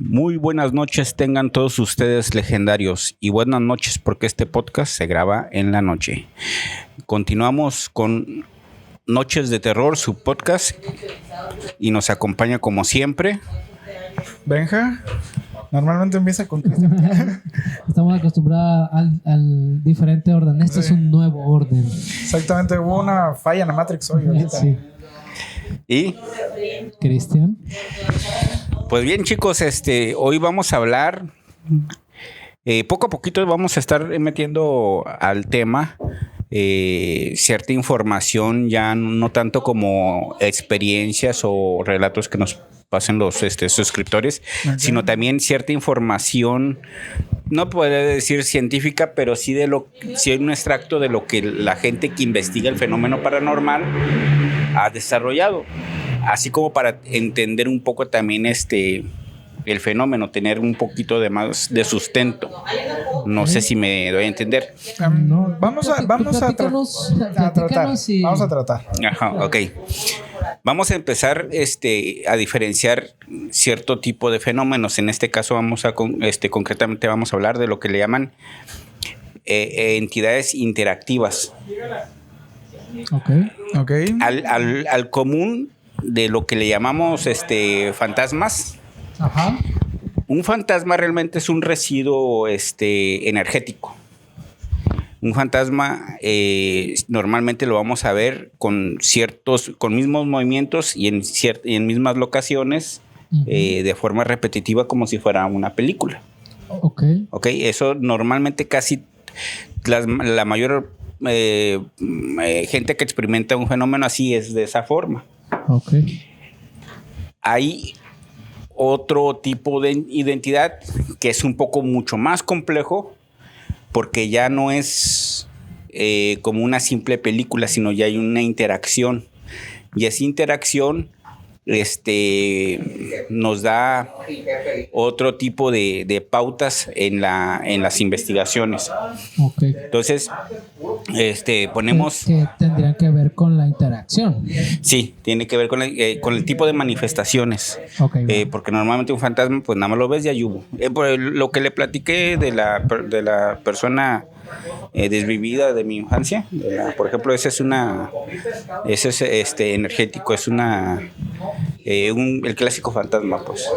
Muy buenas noches tengan todos ustedes legendarios y buenas noches porque este podcast se graba en la noche. Continuamos con Noches de Terror, su podcast, y nos acompaña como siempre Benja. Normalmente empieza con Cristian. Estamos acostumbrados al diferente orden. Este es un nuevo orden. Exactamente, hubo una falla en la Matrix hoy ahorita. Sí. y Cristian. pues bien, chicos, hoy vamos a hablar poco a poquito, vamos a estar metiendo al tema cierta información, ya no tanto como experiencias o relatos que nos pasen los suscriptores, sino también cierta información, no podría decir científica, pero sí sí un extracto de lo que la gente que investiga el fenómeno paranormal ha desarrollado, así como para entender un poco también el fenómeno, tener un poquito de más de sustento. No sé si me doy a entender. No, Vamos a tratar. y... Vamos a tratar. Ajá, ok. Vamos a empezar a diferenciar cierto tipo de fenómenos. En este caso concretamente vamos a hablar de lo que le llaman entidades interactivas. Ok. Al común de lo que le llamamos fantasmas. Ajá. Un fantasma realmente es un residuo energético. Un fantasma normalmente lo vamos a ver con mismos movimientos y en mismas locaciones, de forma repetitiva, como si fuera una película. Ok. Eso normalmente casi la mayor gente que experimenta un fenómeno así es de esa forma. Ok. Hay otro tipo de identidad que es un poco mucho más complejo, porque ya no es como una simple película, sino ya hay una interacción. Y esa interacción nos da otro tipo de pautas en las investigaciones. Ok. Entonces, ponemos... Que tendrían que ver con la interacción. Sí, tiene que ver con el tipo de manifestaciones. Ok. Porque normalmente un fantasma, pues nada más lo ves y ahí hubo. Por lo que le platiqué de la persona desvivida de mi infancia, por ejemplo, ese es energético, es el clásico fantasma, pues.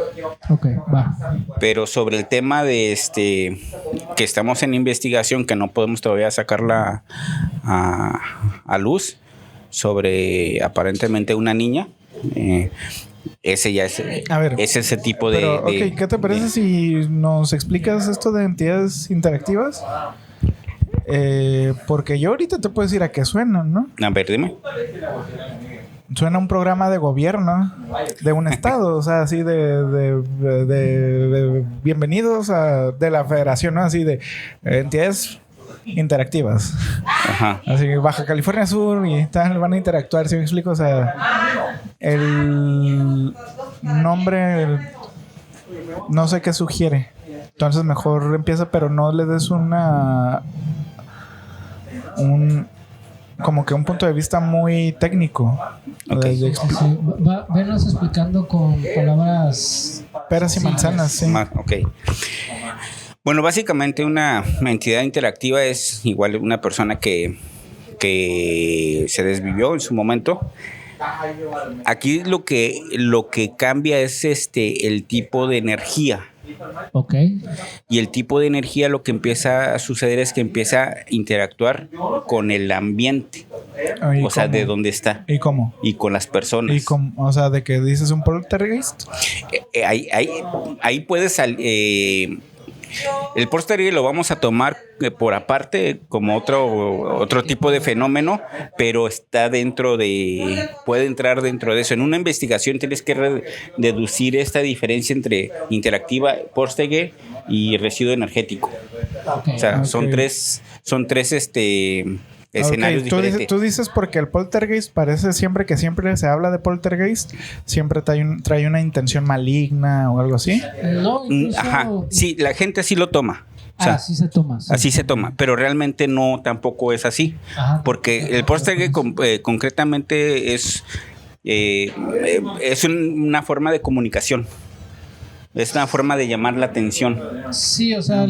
Ok, va. Pero sobre el tema de que estamos en investigación, que no podemos todavía sacarla a luz, sobre aparentemente una niña, ese ya es, A ver, es ese tipo de... pero, ¿qué te parece si nos explicas esto de entidades interactivas? Porque yo ahorita te puedo decir a qué suenan, ¿no? A ver, dime. Suena un programa de gobierno de un estado, o sea, así de bienvenidos de la federación, ¿no? Así de entidades interactivas. Ajá. Así que Baja California Sur y tal, van a interactuar, ¿sí me explico? O sea, el nombre no sé qué sugiere. Entonces mejor empieza, pero no le des como que un punto de vista muy técnico. Okay. Sí, venos explicando con palabras... Peras y manzanas, sí. Ok. Bueno, básicamente una entidad interactiva es igual una persona que se desvivió en su momento. Aquí lo que cambia es el tipo de energía. Ok. Y el tipo de energía, lo que empieza a suceder es que empieza a interactuar con el ambiente. O sea, de dónde está. ¿Y cómo? Y con las personas. ¿Y cómo? O sea, de que dices un poltergeist. Ahí puedes salir. El poltergeist lo vamos a tomar por aparte como otro tipo de fenómeno, pero puede entrar dentro de eso. En una investigación tienes que deducir esta diferencia entre interactiva, poltergeist y residuo energético. Okay. O sea, son tres escenarios diferentes. Tú dices porque el poltergeist parece siempre se habla de poltergeist, siempre trae una intención maligna o algo así. No, incluso... Ajá, sí, la gente así lo toma. O sea, así se toma. Sí. Así se toma, pero realmente no, tampoco es así. Ajá. Porque el poltergeist concretamente es una forma de comunicación. Es una forma de llamar la atención. Sí, o sea,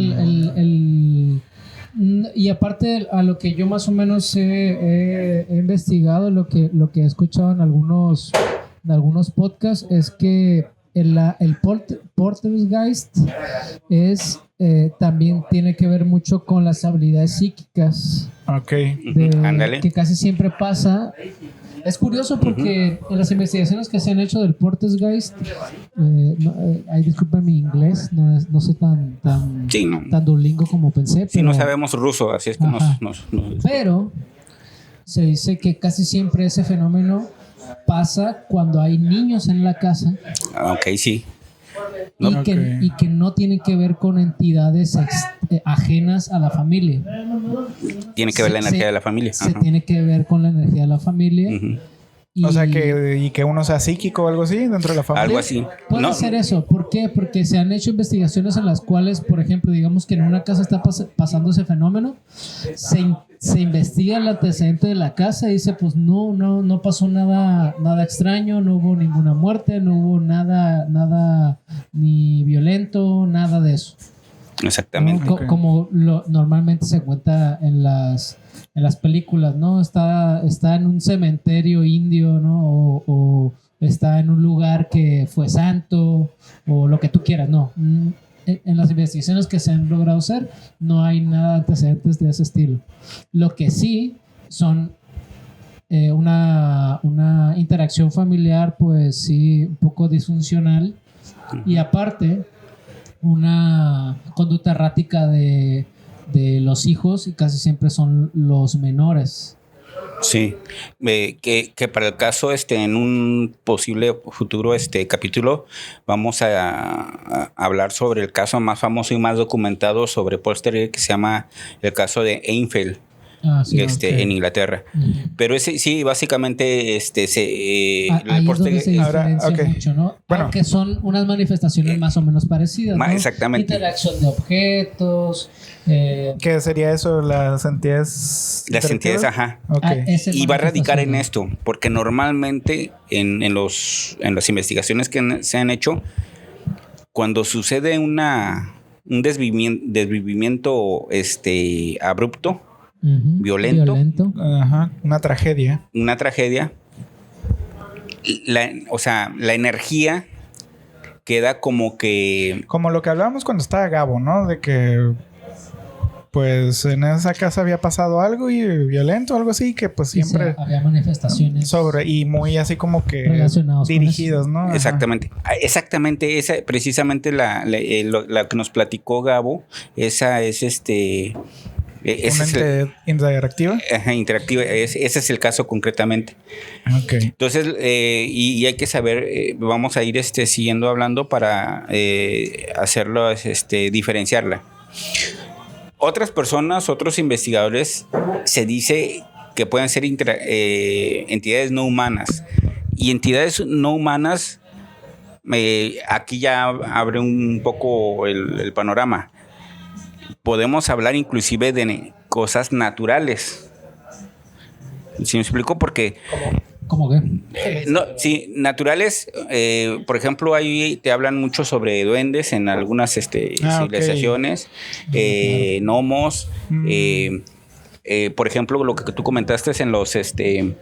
y aparte a lo que yo más o menos he investigado, lo que he escuchado en algunos podcasts es que el Poltergeist es también tiene que ver mucho con las habilidades psíquicas. Ok. Ándale. Que casi siempre pasa. Es curioso porque en las investigaciones que se han hecho del Poltergeist, disculpen mi inglés, no soy tan Sí, no. tan duolingo como pensé. Sí, no sabemos ruso, así es que nos Pero se dice que casi siempre ese fenómeno pasa cuando hay niños en la casa. Ok, sí. Y que no tienen que ver con entidades ajenas a la familia. Tiene que ver la energía de la familia. Se tiene que ver con la energía de la familia. O sea, que uno sea psíquico o algo así dentro de la familia. Algo así. Puede ser eso. ¿Por qué? Porque se han hecho investigaciones en las cuales, por ejemplo, digamos que en una casa está pasando ese fenómeno, se investiga el antecedente de la casa y dice, pues no pasó nada extraño, no hubo ninguna muerte, no hubo nada ni violento, nada de eso. Exactamente. ¿No? Como normalmente se cuenta en las películas, ¿no? Está en un cementerio indio, ¿no? O está en un lugar que fue santo, o lo que tú quieras, no. En las investigaciones que se han logrado hacer, no hay nada antecedentes de ese estilo. Lo que sí son una interacción familiar, pues sí, un poco disfuncional, y aparte una conducta errática de los hijos, y casi siempre son los menores. Sí, que para el caso, en un posible futuro capítulo, vamos a hablar sobre el caso más famoso y más documentado sobre Poltergeist, que se llama el caso de Enfield. En Inglaterra. Pero ese sí, básicamente ahí es donde se diferencia mucho, ¿no? Bueno, aunque son unas manifestaciones más o menos parecidas, ¿no? Exactamente. Interacción de objetos. ¿Qué sería eso? Las entidades. Las entidades, ajá. Okay. Y va a radicar en esto, porque normalmente en las investigaciones que se han hecho, cuando sucede un desvivimiento abrupto, violento. Ajá, una tragedia. La energía queda como que... Como lo que hablábamos cuando estaba Gabo, ¿no? De que pues en esa casa había pasado algo y violento, algo así, que pues siempre... había manifestaciones. Y muy así como que dirigidos, ¿no? Ajá. Exactamente, esa precisamente la que nos platicó Gabo, esa es ¿Una interactiva? Ajá, interactiva. Ese es el caso concretamente. Okay. Entonces, y hay que saber, vamos a ir siguiendo hablando para hacerlo, diferenciarla. Otras personas, otros investigadores, se dice que pueden ser entidades no humanas. Y entidades no humanas, aquí ya abre un poco el panorama. Podemos hablar inclusive de cosas naturales. ¿Sí me explico? Porque... ¿Cómo qué? Sí, naturales. Por ejemplo, ahí te hablan mucho sobre duendes en algunas civilizaciones. Okay. Gnomos. Por ejemplo, lo que tú comentaste es en los... en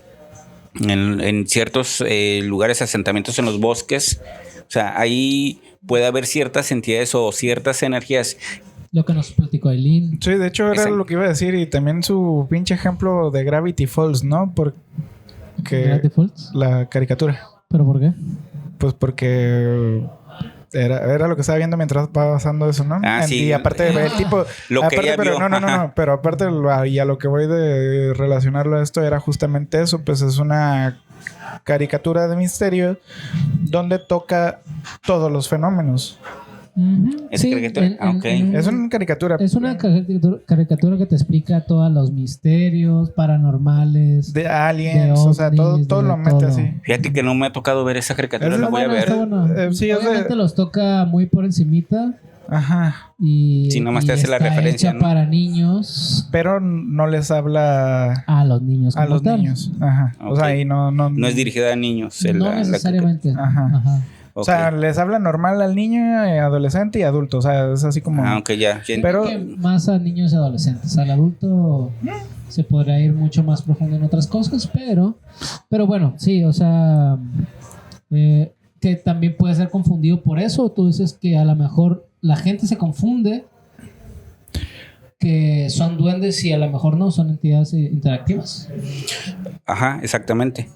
ciertos lugares, asentamientos en los bosques. O sea, ahí puede haber ciertas entidades o ciertas energías. Lo que nos platicó Aileen. Sí, de hecho era lo que iba a decir. Y también su pinche ejemplo de Gravity Falls, ¿no? ¿Gravity Falls? La caricatura. ¿Pero por qué? Pues porque era lo que estaba viendo mientras estaba pasando eso, ¿no? Sí. Y aparte el tipo... Lo aparte, que ella pero vio. No. Pero aparte, y a lo que voy de relacionarlo a esto era justamente eso. Pues es una caricatura de misterio donde toca todos los fenómenos. ¿Es caricatura? Es una caricatura. Es una caricatura que te explica todos los misterios paranormales. De aliens, de ovnis, o sea, todo lo mete así. Fíjate que no me ha tocado ver esa caricatura, la voy a ver. Sí, obviamente los toca muy por encimita. Ajá. Si nomás te hace la referencia, ¿no? Para niños. Pero no les habla a los niños. Niños. Ajá. Okay. O sea, y no es dirigida a niños. No necesariamente. Ajá. O sea, les habla normal al niño, adolescente y adulto. O sea, es así como... Aunque ya. Pero... más a niños y adolescentes. Al adulto se podrá ir mucho más profundo en otras cosas, pero bueno, sí, o sea, que también puede ser confundido por eso. Tú dices que a lo mejor la gente se confunde que son duendes y a lo mejor no, son entidades interactivas. Ajá, exactamente.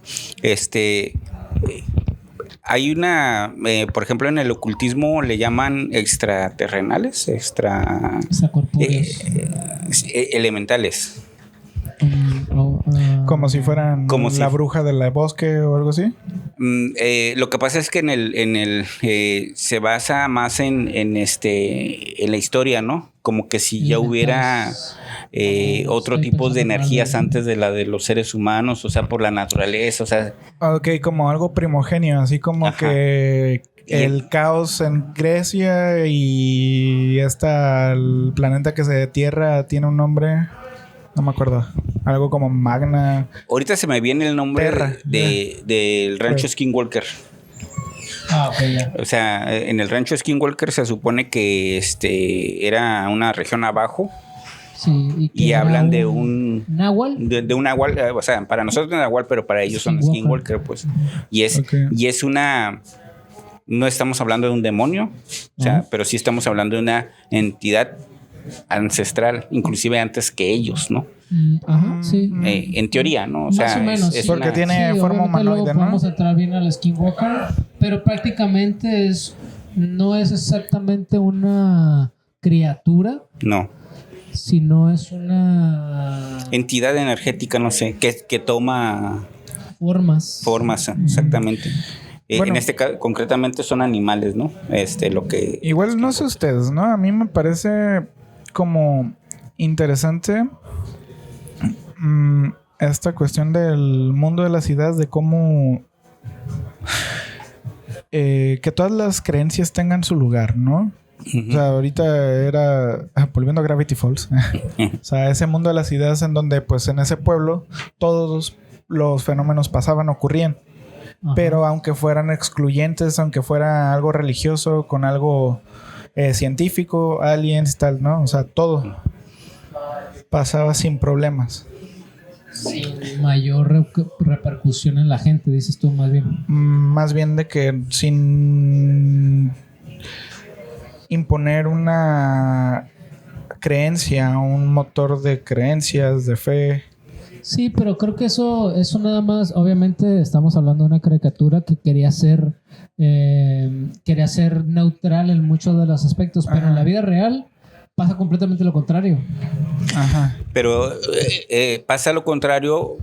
Hay una, por ejemplo, en el ocultismo le llaman extraterrenales, Extracorpóreos. Elementales. Como si fueran la bruja del bosque o algo así. Lo que pasa es que en el se basa más en la historia, ¿no? Como que si ya hubiera otro tipo de energías antes de la de los seres humanos, o sea, por la naturaleza, o sea. Ok, como algo primogenio, así como Ajá. que el caos en Grecia y el planeta que se tierra tiene un nombre, no me acuerdo, algo como Magna. Ahorita se me viene el nombre del rancho Skinwalker. Ok, ya. O sea, en el rancho Skinwalker se supone que era una región abajo. Sí, y hablan de un náhuatl. De un náhuatl, o sea, para nosotros es náhuatl, pero para ellos son Skinwalker, pues. Y es una... No estamos hablando de un demonio, o sea, pero sí estamos hablando de una entidad ancestral, inclusive antes que ellos, ¿no? Ajá, sí. En teoría, ¿no? O Más sea, o menos. es porque tiene forma humanoide, ¿no? Vamos a entrar bien al Skinwalker, pero prácticamente no es exactamente una criatura. No. Sino es una entidad energética, no sé, que toma formas, exactamente. Bueno, en este caso, concretamente son animales, ¿no? Lo que... Igual no sé ustedes, ¿no? A mí me parece como interesante esta cuestión del mundo de las ideas, de cómo que todas las creencias tengan su lugar, ¿no? O sea, ahorita volviendo a Gravity Falls. O sea, ese mundo de las ideas en donde, pues, en ese pueblo todos los fenómenos ocurrían. Ajá. Pero aunque fueran excluyentes, aunque fuera algo religioso con algo científico, aliens, tal, ¿no? O sea, todo pasaba sin problemas. Sin mayor repercusión en la gente, dices tú, más bien. Más bien de que sin imponer una creencia, un motor de creencias, de fe. Sí, pero creo que eso nada más, obviamente estamos hablando de una caricatura que quería ser neutral en muchos de los aspectos, pero en la vida real pasa completamente lo contrario. Ajá. Pero pasa lo contrario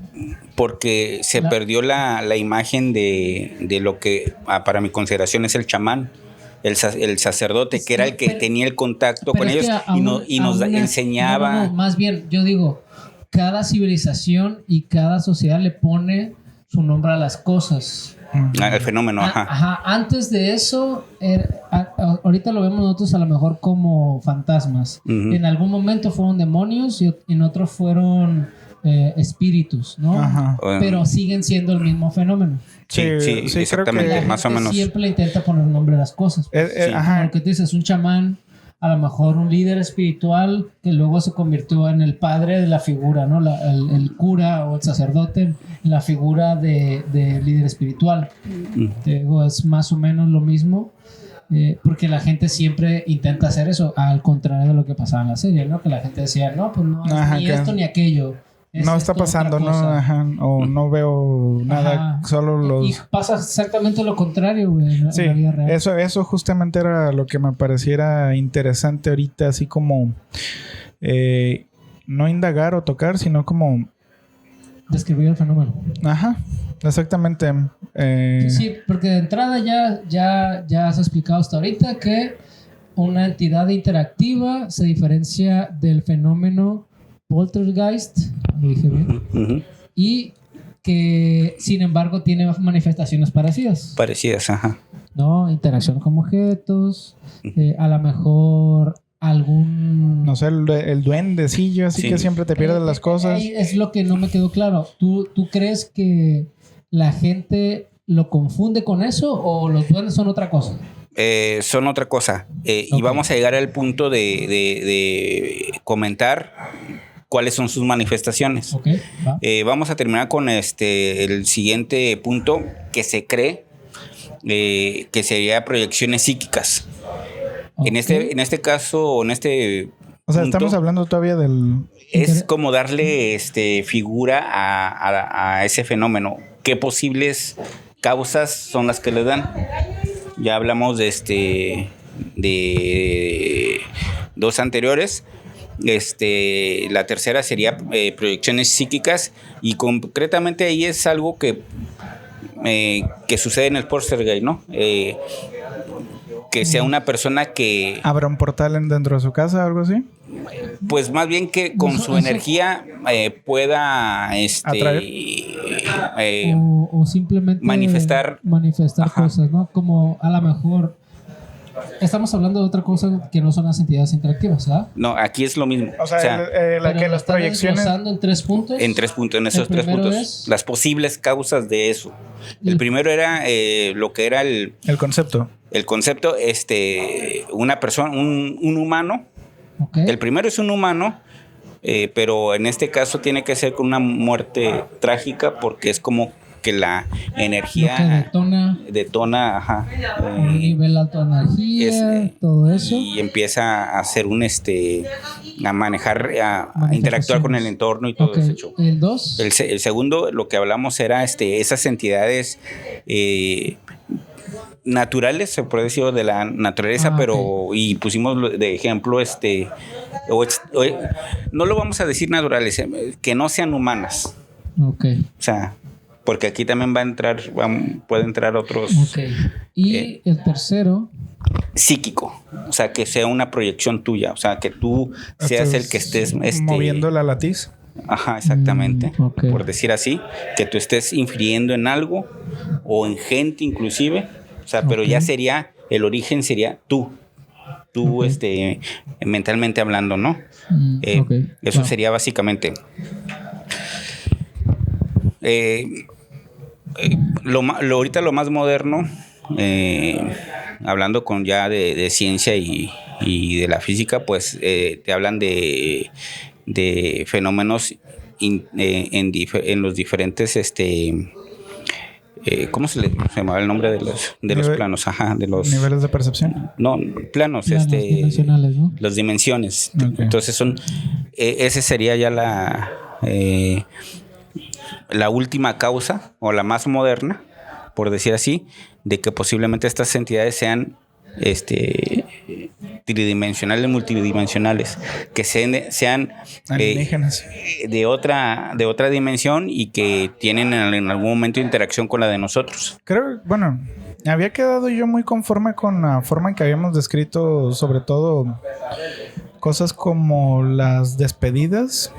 porque se perdió la imagen de lo que para mi consideración es el chamán. El sacerdote, que era el que tenía el contacto con ellos y nos enseñaba. No, más bien, yo digo, cada civilización y cada sociedad le pone su nombre a las cosas. El fenómeno, ajá. Ajá. Antes de eso, ahorita lo vemos nosotros a lo mejor como fantasmas. Uh-huh. En algún momento fueron demonios y en otros fueron espíritus, ¿no? Ajá. Pero siguen siendo el mismo fenómeno. Sí, exactamente, creo que más o menos. Siempre le intenta poner nombre a las cosas. Ajá. Lo que tú dices, un chamán, a lo mejor un líder espiritual que luego se convirtió en el padre de la figura, ¿no? El cura o el sacerdote en la figura de líder espiritual. Te digo, es más o menos lo mismo. Porque la gente siempre intenta hacer eso, al contrario de lo que pasaba en la serie, ¿no? Que la gente decía, no, pues no, ni esto ni aquello. No está pasando, ¿no? Ajá. O no veo nada, solo los... Y pasa exactamente lo contrario, güey, en la vida real. Eso justamente era lo que me pareciera interesante ahorita, así como... no indagar o tocar, sino como... describir el fenómeno. Ajá, exactamente. Sí, porque de entrada ya has explicado hasta ahorita que una entidad interactiva se diferencia del fenómeno poltergeist, lo dije bien, uh-huh. Y que sin embargo tiene manifestaciones parecidas. Ajá. ¿No? Interacción con objetos, a lo mejor algún... No sé, el duendecillo, así que siempre te pierdes las cosas. Es lo que no me quedó claro. ¿Tú crees que la gente lo confunde con eso o los duendes son otra cosa. Son otra cosa. Y Ok. vamos a llegar al punto de comentar cuáles son sus manifestaciones. Ok, va. Vamos a terminar con el siguiente punto que se cree que sería proyecciones psíquicas. Ok. En este caso, en este O sea, punto, estamos hablando todavía del... es como darle figura a ese fenómeno. ¿Qué posibles causas son las que le dan? Ya hablamos de dos anteriores. La tercera sería proyecciones psíquicas, y concretamente ahí es algo que sucede en el poltergeist, ¿no? Que sea una persona que, ¿Habrá un portal dentro de su casa o algo así? pues más bien que con su Eso- energía pueda Atraer. O simplemente manifestar. Ajá. cosas, ¿no? Como a lo mejor estamos hablando de otra cosa que no son las entidades interactivas, ¿verdad? No, aquí es lo mismo. O sea, Pero que lo las están proyecciones... desglosando en 3 puntos. En 3 puntos, en esos El 3 primero puntos, es- las posibles causas de eso. El primero era lo que era el concepto. concepto, una persona, un humano. Ok. El primero es un humano, pero en este caso tiene que ser con una muerte trágica, porque es como que la Lo que energía detona, ajá, un nivel alto de energía, todo eso. y empieza a hacer a manejar, a interactuar con el entorno y todo Ok, ese show. El 2. El segundo, lo que hablamos era esas entidades naturales, se puede decir, de la naturaleza, Ah, pero ok. y pusimos de ejemplo no lo vamos a decir naturales, que no sean humanas. Ok. O sea, porque aquí también puede entrar otros Ok. Y el tercero. psíquico, o sea, que sea una proyección tuya, o sea, que tú seas el que estés moviendo la latiz. Ajá, exactamente. Ok. Por decir así, que tú estés infiriendo en algo o en gente inclusive, o sea, pero Ok. ya sería, el origen sería tú, Ok. mentalmente hablando, ¿no? Ok. Eso Va. sería básicamente. Ahorita lo más moderno, hablando con ya de ciencia y de la física, pues te hablan de fenómenos en los diferentes ¿cómo se llama el nombre de los planos? Ajá, de los Niveles de percepción. no planos, Planos dimensionales, ¿no? las dimensiones. Ok. Entonces ese sería ya la última causa, o la más moderna, por decir así, de que posiblemente estas entidades sean tridimensionales, multidimensionales, que sean Alienígenas. de otra dimensión, y que tienen en algún momento interacción con la de nosotros. Creo, bueno, había quedado yo muy conforme con la forma en que habíamos descrito, sobre todo, cosas como las despedidas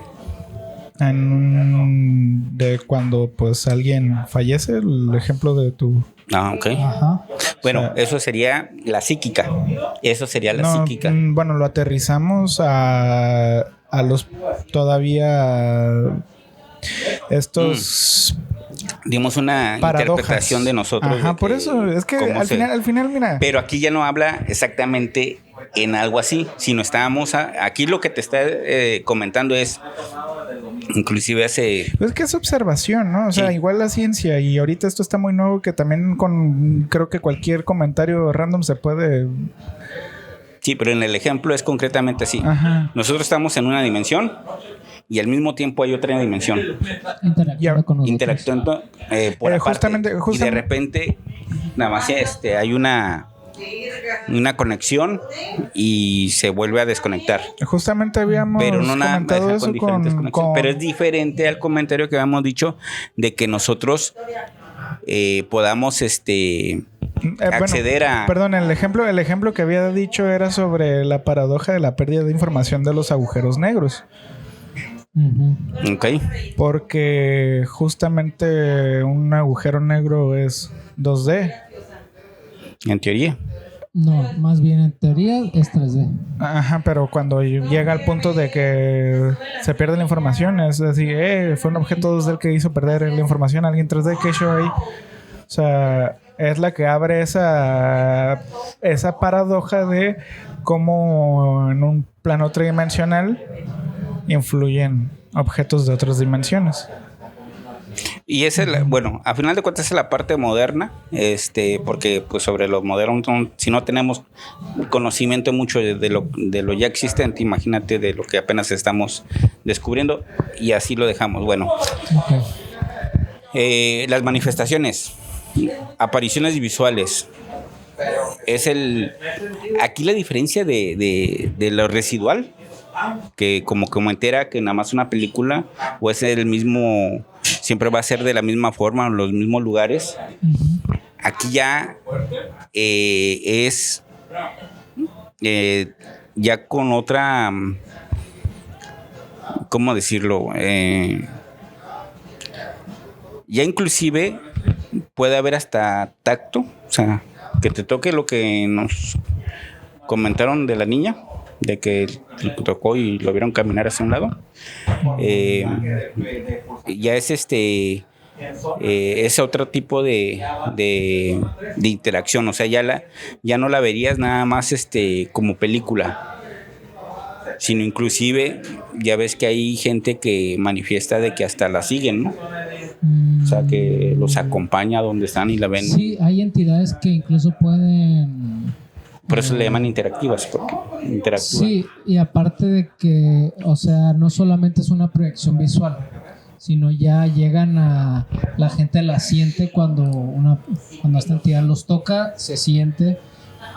de cuando pues alguien fallece, el ejemplo de tu... Ah, ok. Ajá. Bueno, O sea, eso sería la psíquica. Eso sería la No, psíquica. bueno, lo aterrizamos a los todavía estos Dimos una paradojas. interpretación de nosotros. Ajá, de por eso, es que cómo al final, mira. Pero aquí ya no habla exactamente en algo así, sino estábamos aquí lo que te está comentando es, inclusive hace... Es que es observación, ¿no? O sea, Sí. igual la ciencia, y ahorita esto está muy nuevo, que también creo que cualquier comentario random se puede... Sí, pero en el ejemplo es concretamente así. Ajá. Nosotros estamos en una dimensión y al mismo tiempo hay otra dimensión. Interactuando Ya, con nosotros. Interactuando por aparte. justamente- Y de repente, nada más hay una conexión y se vuelve a desconectar. Justamente habíamos Pero no nada comentado con eso diferentes conexiones. con... Pero es diferente al comentario que habíamos dicho de que nosotros podamos acceder a... Perdón, el ejemplo que había dicho era sobre la paradoja de la pérdida de información de los agujeros negros. Ujú. Ok. Porque justamente un agujero negro es 2D. En teoría. No, más bien en teoría es 3D. Ajá, pero cuando llega al punto de que se pierde la información, es decir, fue un objeto 2D el que hizo perder la información a alguien 3D, que hizo ahí. O sea, es la que abre esa paradoja de cómo en un plano tridimensional influyen objetos de otras dimensiones. Y esa es bueno, a final de cuentas es la parte moderna, porque pues sobre lo moderno, si no tenemos conocimiento mucho de lo ya existente, imagínate de lo que apenas estamos descubriendo, y así lo dejamos. Bueno, las manifestaciones, apariciones visuales, aquí la diferencia de lo residual, que como entera que nada más una película, o es el mismo, siempre va a ser de la misma forma, en los mismos lugares. Aquí ya es ya con otra, ¿cómo decirlo? Ya inclusive puede haber hasta tacto, o sea, que te toque lo que nos comentaron de la niña, de que tocó y lo vieron caminar hacia un lado. Ya es otro tipo de interacción, o sea, ya no la verías nada más como película, sino inclusive ya ves que hay gente que manifiesta de que hasta la siguen, ¿no? O sea, que los acompaña donde están y la ven. Sí, hay entidades que incluso pueden... Por eso le llaman interactivas, porque interactúan. Sí, y aparte de que, o sea, no solamente es una proyección visual, sino ya llegan a... La gente la siente cuando esta entidad los toca, se siente,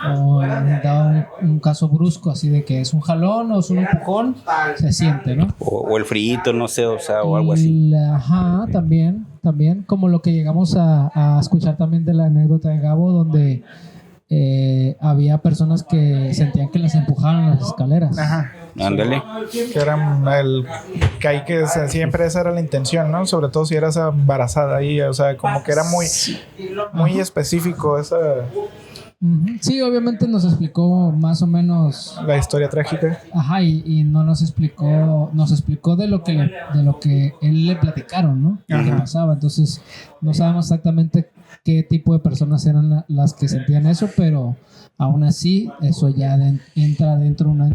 o da un caso brusco, así de que es un jalón o es un empujón, se siente, ¿no? O el frito, no sé, o sea, o algo así. Ajá, también, como lo que llegamos a escuchar también de la anécdota de Gabo, donde había personas que sentían que les empujaban en las escaleras. Ajá. Ándale. Que era siempre esa era la intención, ¿no? Sobre todo si eras embarazada ahí, o sea, como que era muy específico esa... Sí, obviamente nos explicó más o menos la historia trágica. Ajá, y no nos explicó de lo que él le platicaron, ¿no? Lo que pasaba. Entonces, no sabemos exactamente qué tipo de personas eran las que sentían eso, pero aún así, eso ya entra dentro de una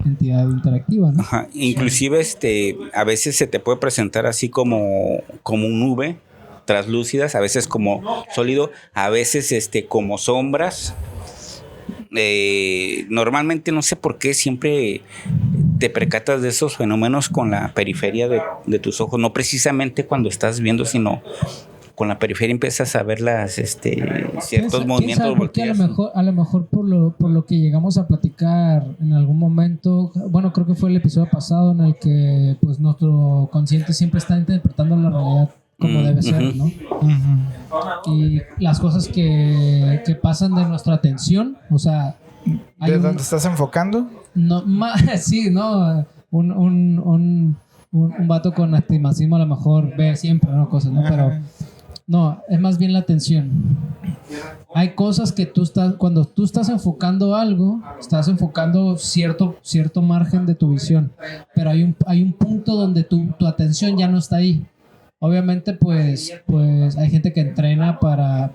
entidad interactiva, ¿no? Ajá. Inclusive, a veces se te puede presentar así como nube, translúcidas, a veces como sólido, a veces como sombras. Normalmente no sé por qué siempre te percatas de esos fenómenos con la periferia de tus ojos, no precisamente cuando estás viendo, sino con la periferia empiezas a ver ciertos movimientos. Porque a lo mejor por lo que llegamos a platicar en algún momento, bueno, creo que fue el episodio pasado en el que pues nuestro consciente siempre está interpretando la realidad como debe ser, ¿no? Y las cosas que pasan de nuestra atención, o sea... ¿De dónde estás enfocando? No, sí, ¿no? Un vato con astigmatismo a lo mejor ve siempre, ¿no? Cosas, ¿no? Pero no, es más bien la atención. Hay cosas que cuando tú estás enfocando algo, estás enfocando cierto margen de tu visión, pero hay un punto donde tu atención ya no está ahí. Obviamente, pues hay gente que entrena para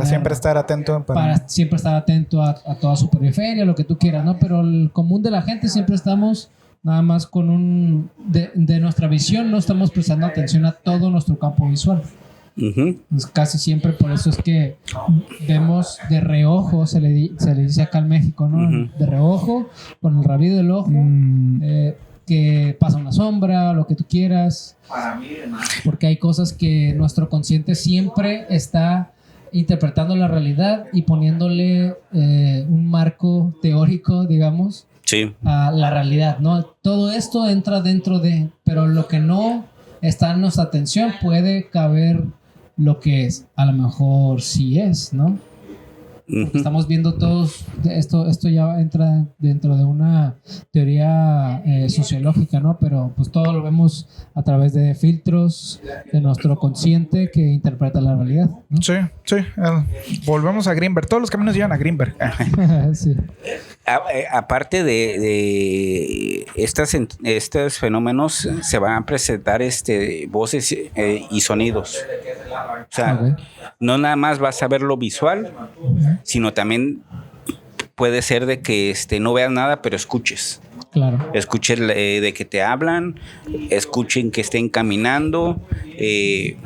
siempre estar atento. Para siempre estar atento a toda su periferia, lo que tú quieras, ¿no? Pero el común de la gente siempre estamos nada más con de nuestra visión, no estamos prestando atención a todo nuestro campo visual. Pues casi siempre por eso es que vemos de reojo, se le dice acá en México, ¿no? De reojo, con el rabillo del ojo, que pasa una sombra, lo que tú quieras, porque hay cosas que nuestro consciente siempre está interpretando la realidad y poniéndole un marco teórico, digamos, sí, a la realidad, ¿no? Todo esto entra dentro de, pero lo que no está en nuestra atención puede caber lo que es, a lo mejor sí es, ¿no? Porque estamos viendo todos, esto ya entra dentro de una teoría sociológica, ¿no? Pero pues todo lo vemos a través de filtros de nuestro consciente que interpreta la realidad, ¿no? Sí. Volvemos a Greenberg. Todos los caminos llevan a Greenberg. Sí. aparte de estos fenómenos, se van a presentar voces y sonidos. O sea, no nada más vas a ver lo visual, sino también puede ser de que no veas nada, pero escuches. Claro. Escuchen de que te hablan, escuchen que estén caminando, que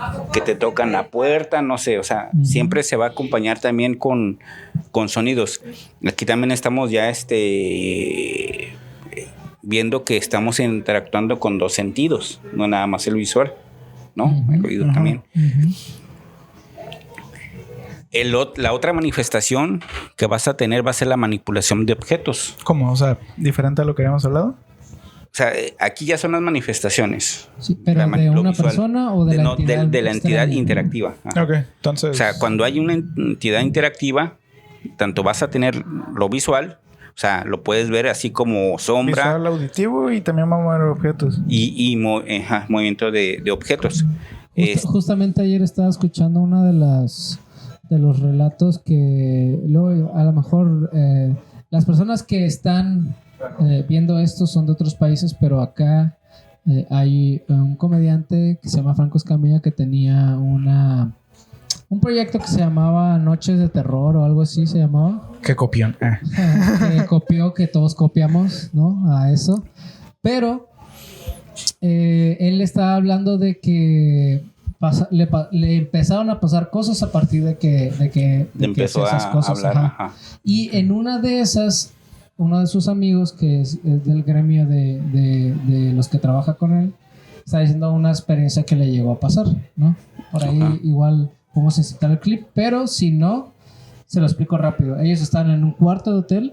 te tocan la puerta, no sé, o sea, siempre se va a acompañar también con sonidos. Aquí también estamos ya viendo que estamos interactuando con 2 sentidos, no nada más el visual, ¿no? El oído también. La otra manifestación que vas a tener va a ser la manipulación de objetos. ¿Cómo? O sea, diferente a lo que habíamos hablado. O sea, aquí ya son las manifestaciones. Sí, pero ¿de una persona o de la entidad? De la entidad interactiva. Ajá. Ok, entonces... O sea, cuando hay una entidad interactiva, tanto vas a tener lo visual, o sea, lo puedes ver así como sombra. Visual, auditivo y también vamos a ver objetos. Y movimiento de objetos. Justamente ayer estaba escuchando una de los relatos que luego a lo mejor las personas que están viendo esto son de otros países, pero acá hay un comediante que se llama Franco Escamilla que tenía un proyecto que se llamaba Noches de Terror o algo así se llamaba. Qué copión. Que copió, que todos copiamos, ¿no? A eso. Pero él estaba hablando de que le empezaron a pasar cosas a partir de que empezó esas cosas, a hablar. Ajá. Y en una de esas, uno de sus amigos que es del gremio de los que trabaja con él, está diciendo una experiencia que le llegó a pasar, ¿no? Por ahí igual podemos citar el clip, pero si no, se lo explico rápido. Ellos están en un cuarto de hotel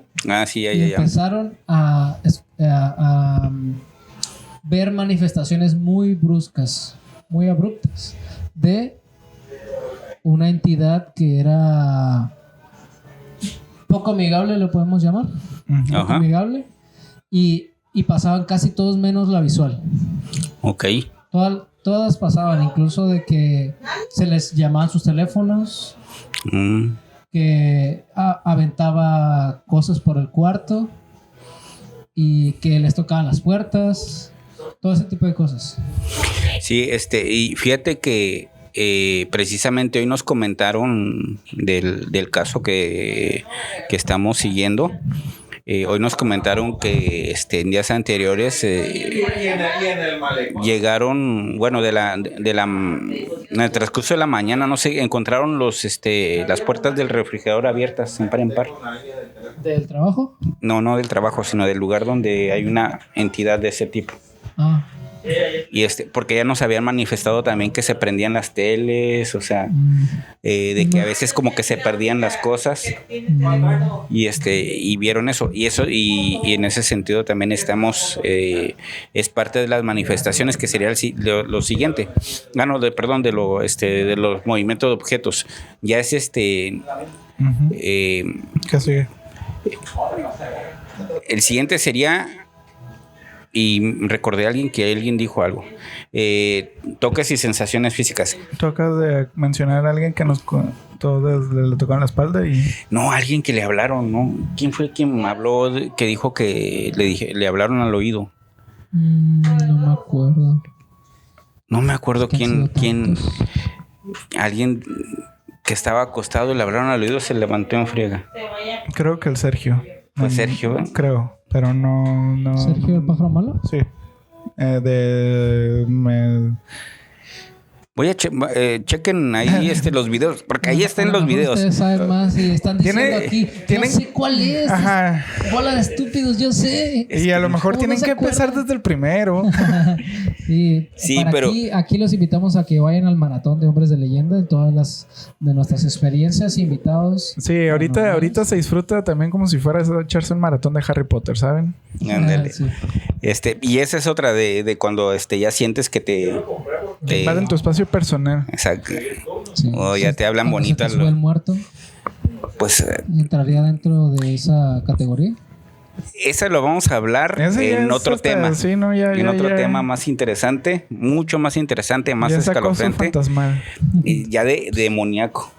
y empezaron a ver manifestaciones muy bruscas, muy abruptas de una entidad que era poco amigable, lo podemos llamar, poco amigable, y pasaban casi todos menos la visual. Ok. Todas pasaban, incluso de que se les llamaban sus teléfonos, que aventaba cosas por el cuarto y que les tocaban las puertas, todo ese tipo de cosas. Sí, y fíjate que precisamente hoy nos comentaron del caso que estamos siguiendo. Hoy nos comentaron que en días anteriores llegaron, bueno, en el transcurso de la mañana, no sé, encontraron las puertas del refrigerador abiertas en par en par. ¿Del trabajo? No del trabajo, sino del lugar donde hay una entidad de ese tipo. Ah. Y porque ya nos habían manifestado también que se prendían las teles, o sea, de que a veces como que se perdían las cosas y vieron eso y en ese sentido también estamos es parte de las manifestaciones que sería lo siguiente. De los movimientos de objetos. Ya es ¿Qué sigue? El siguiente sería, y recordé a alguien que alguien dijo algo, toques y sensaciones físicas. Tocas de mencionar a alguien que le tocaron la espalda y... No, alguien que le hablaron, ¿no? ¿Quién fue quien me habló que dijo que le hablaron al oído? No me acuerdo. No me acuerdo quién. Alguien que estaba acostado y le hablaron al oído, se levantó en friega. Creo que el Sergio. Fue Sergio, ¿eh? Creo, pero no. ¿Sergio el pájaro malo? Sí. Voy a chequen ahí los videos, porque ahí están los videos. Ustedes saben más y están diciendo aquí, no sé cuál es. Ajá. Bola de estúpidos, yo sé. Y a lo mejor tienen que empezar desde el primero. Sí, pero aquí los invitamos a que vayan al maratón de Hombres de Leyenda, de todas de nuestras experiencias, invitados. Sí, ahorita se disfruta también como si fuera a echarse un maratón de Harry Potter, ¿saben? Ándale. Sí. Y esa es otra de cuando ya sientes que te invaden tu espacio personal. Exacto. Sí. O ya te hablan bonito. ¿Se te sube el muerto? Pues ¿entraría dentro de esa categoría? Esa lo vamos a hablar en otro tema. Sí, no, en otro tema más interesante, mucho más interesante, más escalofriante. Fantasmal. Y ya de demoníaco.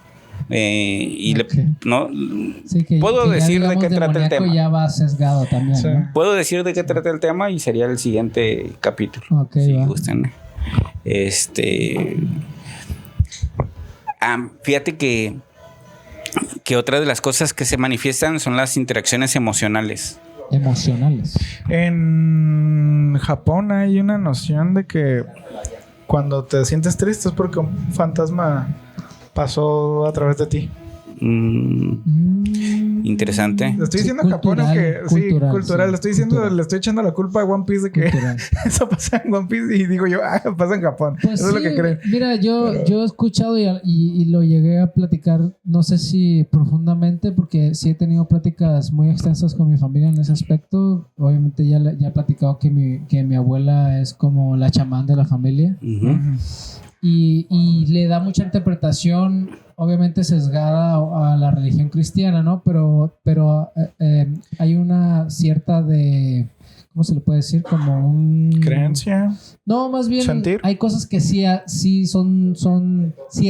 Ok. no Sí, puedo que ya, decir de digamos, qué trata el demoníaco tema. ya va sesgado también, Sí. ¿no? Puedo decir de qué trata el tema y sería el siguiente capítulo. Ok, si va. gustan. Fíjate que otra de las cosas que se manifiestan son las interacciones emocionales. Emocionales. En Japón hay una noción de que cuando te sientes triste es porque un fantasma pasó a través de ti. Interesante. Le estoy Sí, diciendo Japón, aunque cultural. sí, Le estoy diciendo, cultural. le estoy echando la culpa a One Piece de que Cultural. eso pasa en One Piece y digo yo, pasa en Japón. Pues Eso es lo que creen. mira, yo he escuchado y lo llegué a platicar, no sé si profundamente, porque sí he tenido pláticas muy extensas con mi familia en ese aspecto. Obviamente ya he platicado que mi abuela es como la chamán de la familia. Ujú. Y le da mucha interpretación, obviamente sesgada a la religión cristiana, ¿no? Pero hay una cierta de, ¿cómo se le puede decir? Como un... Creencia. No, más bien Sentir. hay cosas que sí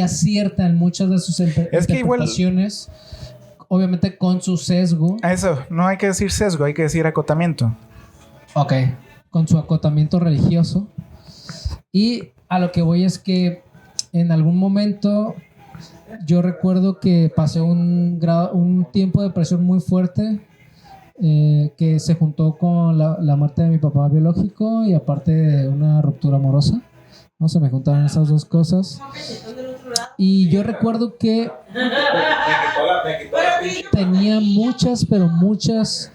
aciertan muchas de sus Es que igual- interpretaciones, obviamente con su sesgo. A eso, no hay que decir sesgo, hay que decir acotamiento. Ok, con su acotamiento religioso. Y a lo que voy es que en algún momento yo recuerdo que pasé un tiempo de depresión muy fuerte, que se juntó con la muerte de mi papá biológico y aparte de una ruptura amorosa. No se me juntaron esas dos cosas. Y yo recuerdo que tenía muchas, pero muchas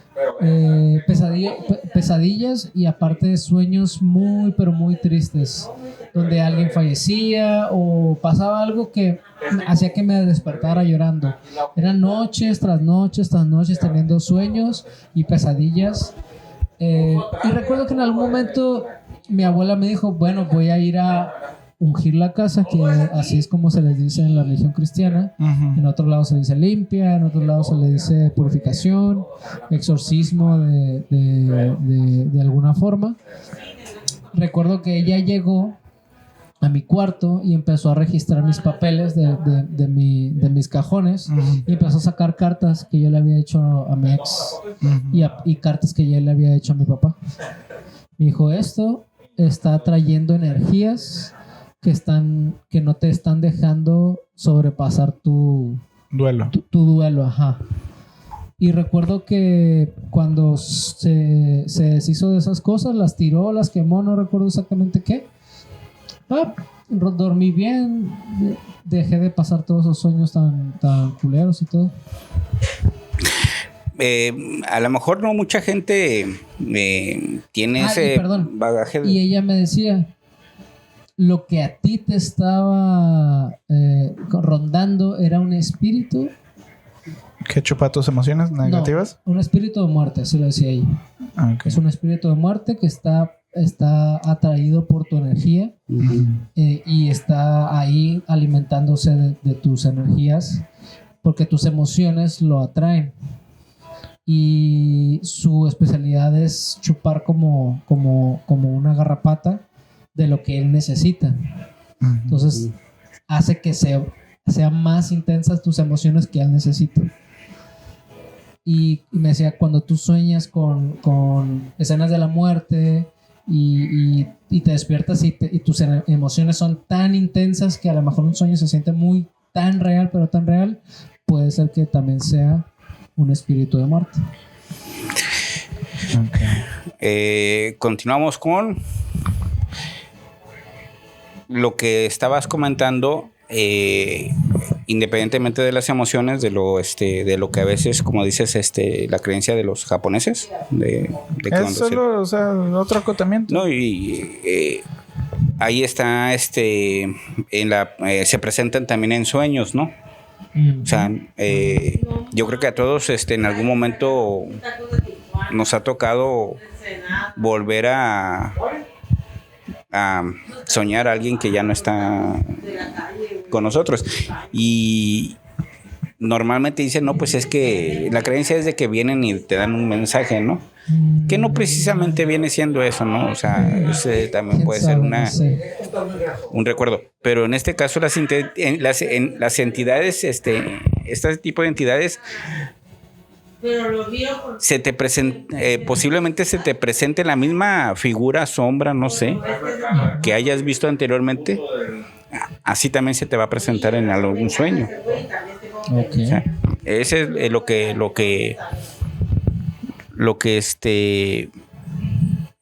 pesadillas y aparte sueños muy, pero muy tristes, donde alguien fallecía o pasaba algo que hacía que me despertara llorando. Eran noches tras noches tras noches teniendo sueños y pesadillas. Y recuerdo que en algún momento mi abuela me dijo, bueno, voy a ir a ungir la casa, que así es como se les dice en la religión cristiana. En otro lado se dice limpia, en otro lado se le dice purificación, exorcismo de alguna forma. Recuerdo que ella llegó a mi cuarto y empezó a registrar mis papeles de mis cajones y empezó a sacar cartas que yo le había hecho a mi ex y cartas que yo le había hecho a mi papá. Me dijo, esto está trayendo energías que no te están dejando sobrepasar tu duelo, ajá. Y recuerdo que cuando se deshizo de esas cosas, las tiró, las quemó, no recuerdo exactamente qué. Dormí bien, dejé de pasar todos esos sueños tan culeros y todo. A lo mejor no mucha gente tiene ese bagaje. Y ella me decía, lo que a ti te estaba rondando era un espíritu. ¿Que chupa tus emociones negativas? No, un espíritu de muerte, se lo decía ella. Okay. Es un espíritu de muerte que está atraído por tu energía y está ahí alimentándose de tus energías porque tus emociones lo atraen. Y su especialidad es chupar como una garrapata de lo que él necesita. Entonces hace que sean más intensas tus emociones que él necesita. Y me decía, cuando tú sueñas con escenas de la muerte y te despiertas y tus emociones son tan intensas que a lo mejor un sueño se siente muy tan real, pero tan real, puede ser que también sea un espíritu de muerte. Continuamos con lo que estabas comentando, independientemente de las emociones, de lo que a veces, como dices, la creencia de los japoneses, de es solo, otro acotamiento. No, y ahí está, se presentan también en sueños, ¿no? O sea, yo creo que a todos en algún momento nos ha tocado volver a soñar a alguien que ya no está con nosotros. Y normalmente dicen, no, pues es que la creencia es de que vienen y te dan un mensaje, ¿no? Que no precisamente viene siendo eso, ¿no? O sea, ese también ¿Quién puede sabe? ser No sé. un recuerdo. Pero en este caso, las entidades, este tipo de entidades, posiblemente se te presente la misma figura, sombra, no sé, que hayas visto anteriormente. Así también se te va a presentar en algún sueño. Ok. O sea, ese es lo que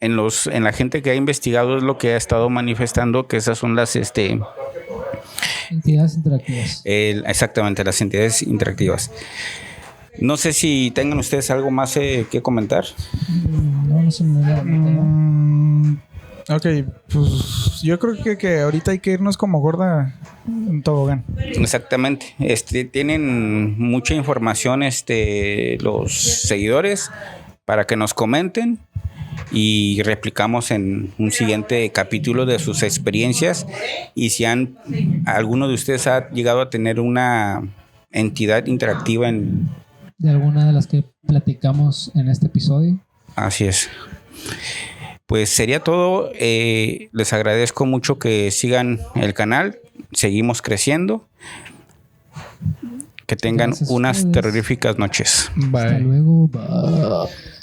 en la gente que ha investigado es lo que ha estado manifestando, que esas son las Entidades interactivas. exactamente, las entidades interactivas. No sé si tengan ustedes algo más que comentar. No se me da. Ok, pues yo creo que ahorita hay que irnos como gorda en tobogán. Exactamente. Tienen mucha información los seguidores para que nos comenten y replicamos en un siguiente capítulo de sus experiencias, y si alguno de ustedes ha llegado a tener una entidad interactiva De alguna de las que platicamos en este episodio. Así es. Pues sería todo. Les agradezco mucho que sigan el canal. Seguimos creciendo. Que tengan Gracias a unas ustedes. terroríficas noches. Bye. Hasta luego. Bye.